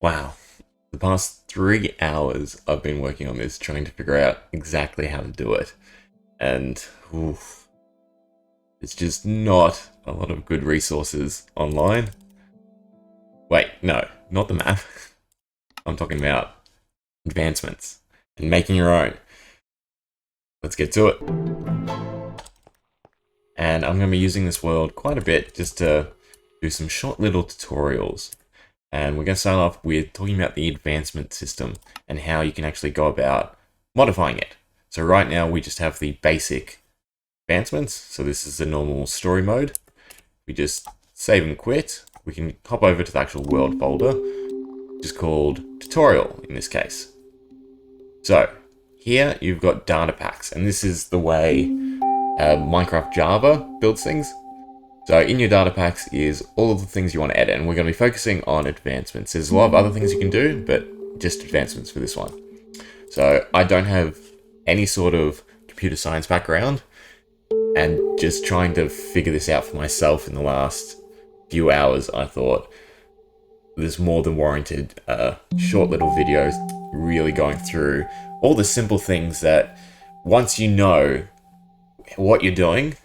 Wow. The past 3 hours I've been working on this, trying to figure out exactly how to do it. And oof, it's just not a lot of good resources online. Wait, no, not the map. I'm talking about advancements and making your own. Let's get to it. And I'm going to be using this world quite a bit just to do some short little tutorials. And we're going to start off with talking about the advancement system and how you can actually go about modifying it. So right now we just have the basic advancements. So this is the normal story mode. We just save and quit. We can hop over to the actual world folder, which is called tutorial in this case. So here you've got data packs, and this is the way Minecraft Java builds things. So in your data packs is all of the things you want to edit, and we're going to be focusing on advancements. There's a lot of other things you can do, but just advancements for this one. So I don't have any sort of computer science background, and just trying to figure this out for myself in the last few hours, I thought there's more than warranted short little videos really going through all the simple things that once you know what you're doing,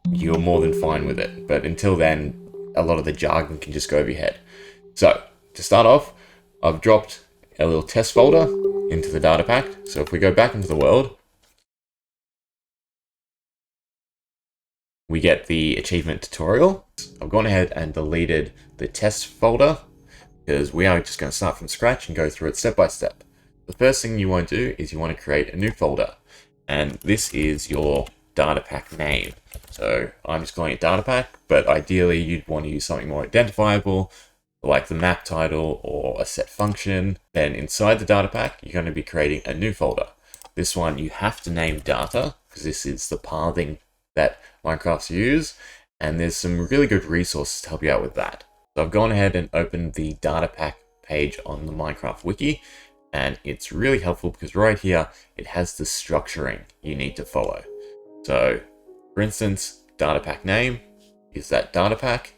you're more than fine with it. But until then, a lot of the jargon can just go over your head. So to start off, I've dropped a little test folder into the data pack. So if we go back into the world, we get the achievement tutorial. I've gone ahead and deleted the test folder because we are just going to start from scratch and go through it step by step. The first thing you want to do is you want to create a new folder, and this is your data pack name. So I'm just calling it data pack, but ideally you'd want to use something more identifiable, like the map title or a set function. Then inside the data pack, you're going to be creating a new folder. This one you have to name data because this is the pathing that Minecraft's use, and there's some really good resources to help you out with that. So I've gone ahead and opened the data pack page on the Minecraft wiki, and it's really helpful because right here it has the structuring you need to follow. So for instance, data pack name is that data pack.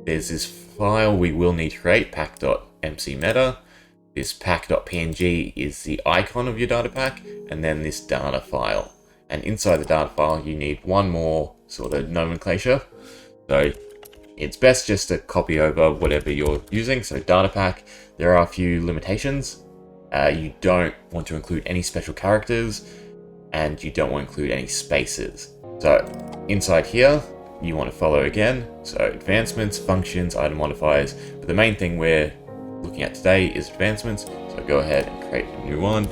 There's this file we will need to create, pack.mcmeta. This pack.png is the icon of your data pack, and then this data file. And inside the data file, you need one more sort of nomenclature. So it's best just to copy over whatever you're using. So data pack, there are a few limitations. You don't want to include any special characters, and you don't want to include any spaces. So inside here, you want to follow again. So advancements, functions, item modifiers. But the main thing we're looking at today is advancements. So go ahead and create a new one.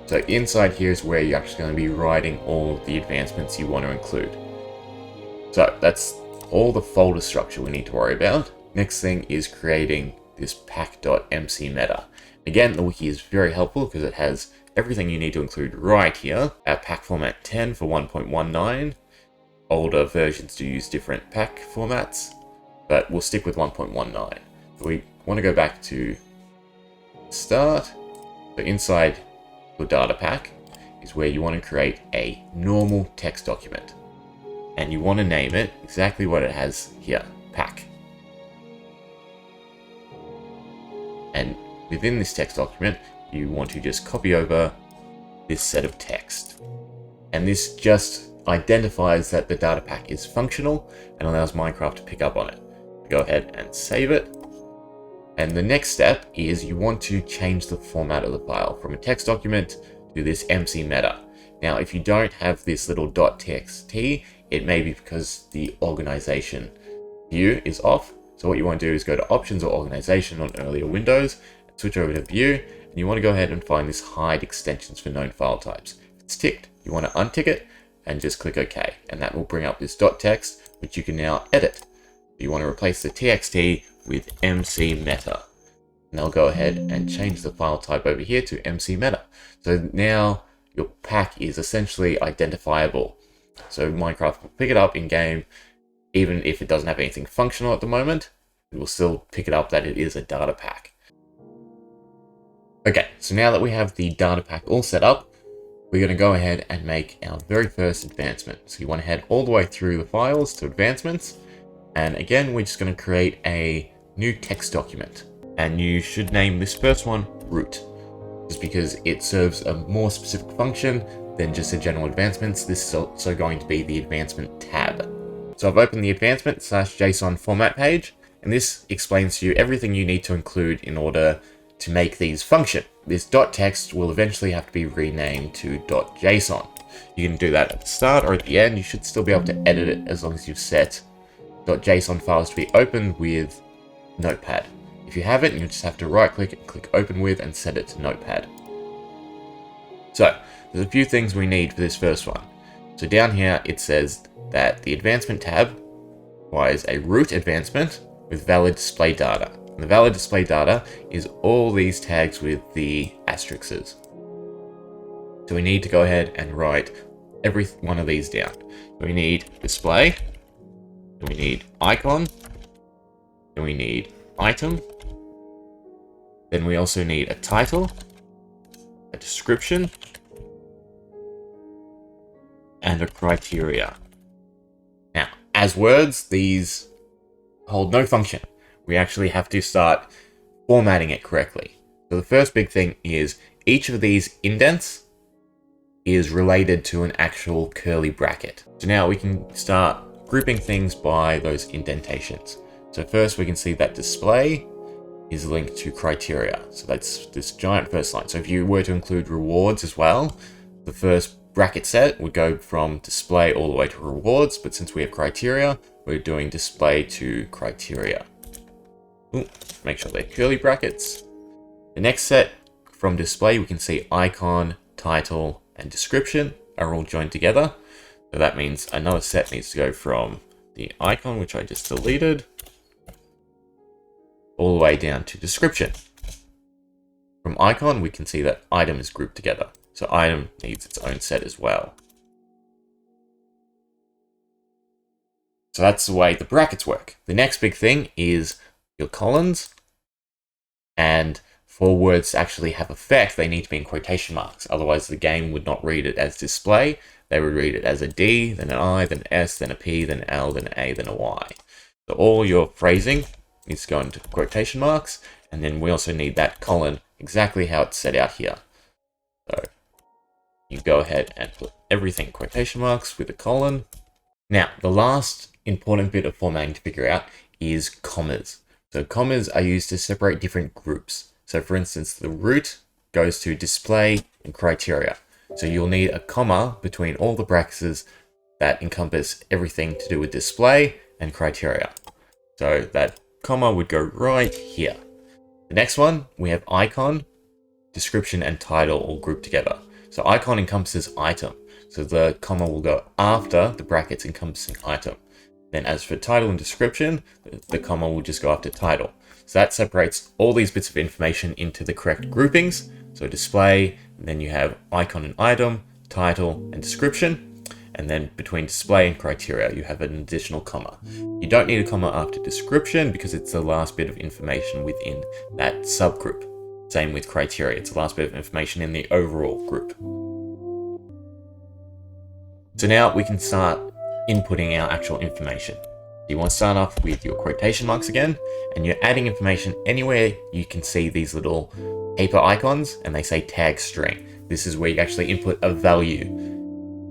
So inside here is where you're actually going to be writing all of the advancements you want to include. So that's all the folder structure we need to worry about. Next thing is creating this pack.mcmeta. Again, the wiki is very helpful because it has everything you need to include right here. At pack format 10 for 1.19. Older versions do use different pack formats, but we'll stick with 1.19. We want to go back to start. So inside your data pack is where you want to create a normal text document. And you want to name it exactly what it has here, pack. And within this text document, you want to just copy over this set of text. And this just identifies that the data pack is functional and allows Minecraft to pick up on it. Go ahead and save it. And the next step is you want to change the format of the file from a text document to this mcmeta. Now, if you don't have this little .txt, it may be because the organization view is off. So what you want to do is go to options or organization on earlier windows, switch over to view, and you want to go ahead and find this hide extensions for known file types. If it's ticked, you want to untick it and just click OK, and that will bring up this .text, which you can now edit. You want to replace the txt with mcmeta. And I'll go ahead and change the file type over here to mcmeta. So now your pack is essentially identifiable. So Minecraft will pick it up in game, even if it doesn't have anything functional at the moment, it will still pick it up that it is a data pack. Okay, so now that we have the data pack all set up, we're going to go ahead and make our very first advancement. So you want to head all the way through the files to advancements. And again, we're just going to create a new text document. And you should name this first one root, just because it serves a more specific function than just the general advancements. This is also going to be the advancement tab. So I've opened the advancement/JSON format page, and this explains to you everything you need to include in order to make these function. This .text will eventually have to be renamed to .json. You can do that at the start or at the end. You should still be able to edit it as long as you've set .json files to be opened with Notepad. If you haven't, you just have to right click it, click open with, and set it to Notepad. So there's a few things we need for this first one. So down here it says that the advancement tab requires a root advancement with valid display data. And the valid display data is all these tags with the asterisks. So we need to go ahead and write every one of these down. So we need display, then we need icon, then we need item, then we also need a title, a description, and a criteria. Now, as words, these hold no function. We actually have to start formatting it correctly. So the first big thing is each of these indents is related to an actual curly bracket. So now we can start grouping things by those indentations. So first we can see that display is linked to criteria. So that's this giant first line. So if you were to include rewards as well, the first bracket set would go from display all the way to rewards, but since we have criteria, we're doing display to criteria. Ooh, make sure they're curly brackets. The next set from display, we can see icon, title, and description are all joined together. So that means another set needs to go from the icon, which I just deleted, all the way down to description. From icon, we can see that item is grouped together. So item needs its own set as well. So that's the way the brackets work. The next big thing is your colons. And for words to actually have effect, they need to be in quotation marks. Otherwise, the game would not read it as display. They would read it as a D, then an I, then an S, then a P, then an L, then an A, then a Y. So all your phrasing needs to go into quotation marks. And then we also need that colon exactly how it's set out here. So you go ahead and put everything in quotation marks with a colon. Now, the last important bit of formatting to figure out is commas. So commas are used to separate different groups. So for instance, the root goes to display and criteria. So you'll need a comma between all the brackets that encompass everything to do with display and criteria. So that comma would go right here. The next one, we have icon, description, and title all grouped together. So icon encompasses item. So the comma will go after the brackets encompassing item. Then as for title and description, the comma will just go after title. So that separates all these bits of information into the correct groupings. So display, and then you have icon and item, title and description. And then between display and criteria, you have an additional comma. You don't need a comma after description because it's the last bit of information within that subgroup. Same with criteria, it's the last bit of information in the overall group. So now we can start inputting our actual information. You want to start off with your quotation marks again, and you're adding information anywhere you can see these little paper icons, and they say tag string. This is where you actually input a value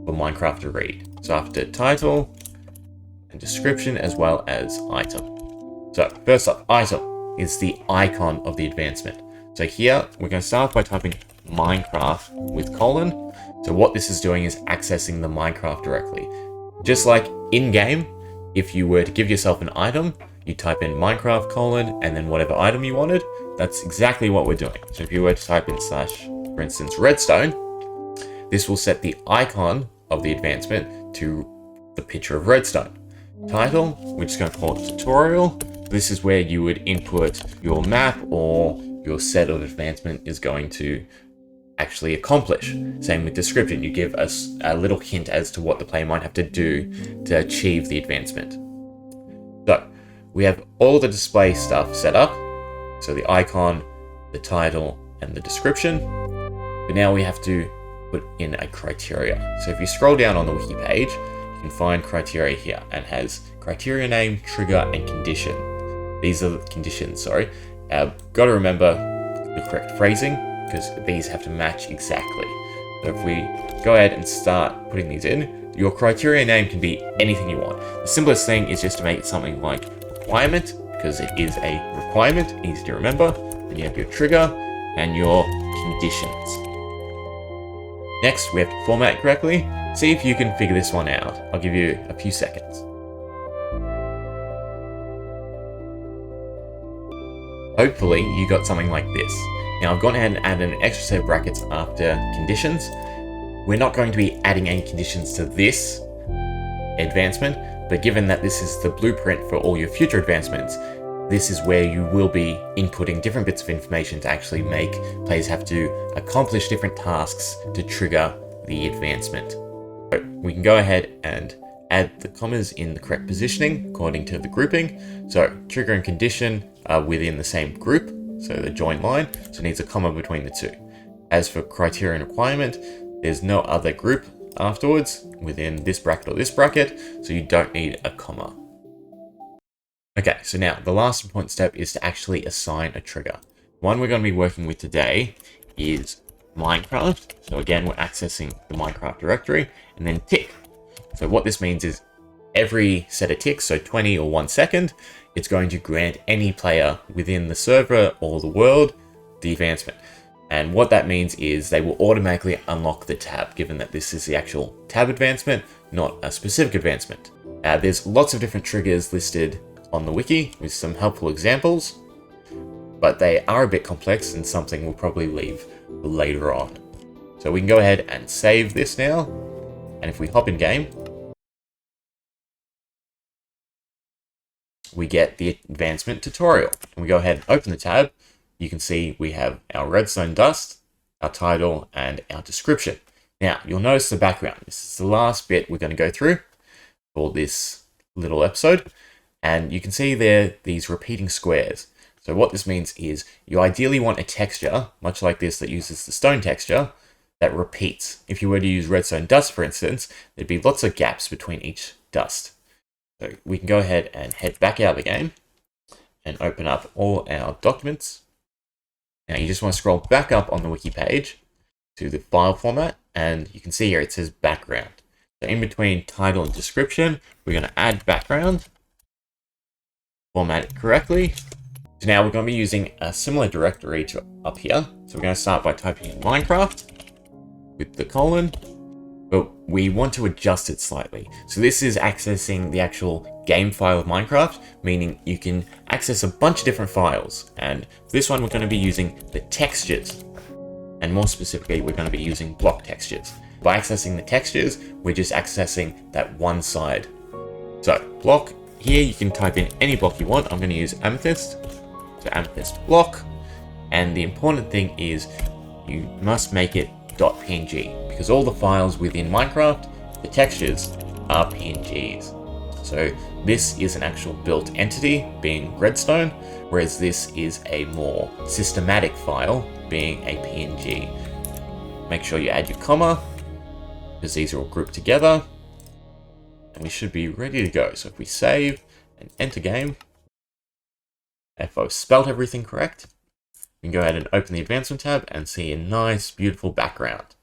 for Minecraft to read. So after title and description as well as item. So first up, item is the icon of the advancement. So here we're going to start by typing Minecraft with colon. So what this is doing is accessing the Minecraft directly. Just like in-game, if you were to give yourself an item, you type in Minecraft colon and then whatever item you wanted. That's exactly what we're doing. So if you were to type in slash, for instance, redstone, this will set the icon of the advancement to the picture of redstone. Title, we're just going to call it tutorial. This is where you would input your map or your set of advancement is going to actually accomplish. Same with description, you give us a little hint as to what the player might have to do to achieve the advancement. So we have all the display stuff set up. So the icon, the title, and the description. But now we have to put in a criteria. So if you scroll down on the wiki page, you can find criteria here and has criteria name, trigger, and condition. These are the conditions, sorry. Got to remember the correct phrasing, because these have to match exactly. So if we go ahead and start putting these in, your criteria name can be anything you want. The simplest thing is just to make it something like requirement, because it is a requirement, easy to remember. Then you have your trigger and your conditions. Next, we have to format it correctly. See if you can figure this one out. I'll give you a few seconds. Hopefully you got something like this. Now I've gone ahead and added an extra set of brackets after conditions. We're not going to be adding any conditions to this advancement, but given that this is the blueprint for all your future advancements, this is where you will be inputting different bits of information to actually make players have to accomplish different tasks to trigger the advancement. So we can go ahead and add the commas in the correct positioning according to the grouping. So trigger and condition are within the same group, so the joint line, so it needs a comma between the two. As for criteria and requirement, there's no other group afterwards within this bracket or this bracket, so you don't need a comma. Okay, so now the last important step is to actually assign a trigger. One we're going to be working with today is Minecraft. So again, we're accessing the Minecraft directory, and then tick. So what this means is every set of ticks, so 20 or 1 second, it's going to grant any player within the server or the world the advancement. And what that means is they will automatically unlock the tab, given that this is the actual tab advancement, not a specific advancement. There's lots of different triggers listed on the wiki with some helpful examples, but they are a bit complex and something we'll probably leave later on. So we can go ahead and save this now, and if we hop in game, we get the advancement tutorial. And we go ahead and open the tab. You can see we have our redstone dust, our title, and our description. Now, you'll notice the background. This is the last bit we're going to go through for this little episode. And you can see there these repeating squares. So what this means is you ideally want a texture, much like this, that uses the stone texture, that repeats. If you were to use redstone dust, for instance, there'd be lots of gaps between each dust. So we can go ahead and head back out of the game and open up all our documents. Now you just want to scroll back up on the wiki page to the file format, and you can see here it says background. So in between title and description, we're going to add background, format it correctly. So now we're going to be using a similar directory to up here. So we're going to start by typing in Minecraft with the colon, but we want to adjust it slightly. So this is accessing the actual game file of Minecraft, meaning you can access a bunch of different files. And for this one, we're going to be using the textures. And more specifically, we're going to be using block textures. By accessing the textures, we're just accessing that one side. So block, here you can type in any block you want. I'm going to use amethyst, so amethyst block. And the important thing is you must make it .png, because all the files within Minecraft, the textures, are PNGs. So this is an actual built entity, being redstone, whereas this is a more systematic file, being a PNG. Make sure you add your comma, because these are all grouped together, and we should be ready to go. So if we save and enter game, if I've spelt everything correct, we can go ahead and open the advancement tab and see a nice, beautiful background.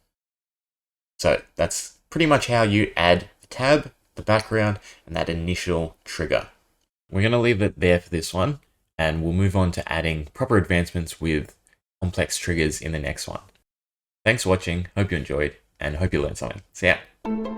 So that's pretty much how you add the tab, the background, and that initial trigger. We're going to leave it there for this one, and we'll move on to adding proper advancements with complex triggers in the next one. Thanks for watching, hope you enjoyed, and hope you learned something. See ya!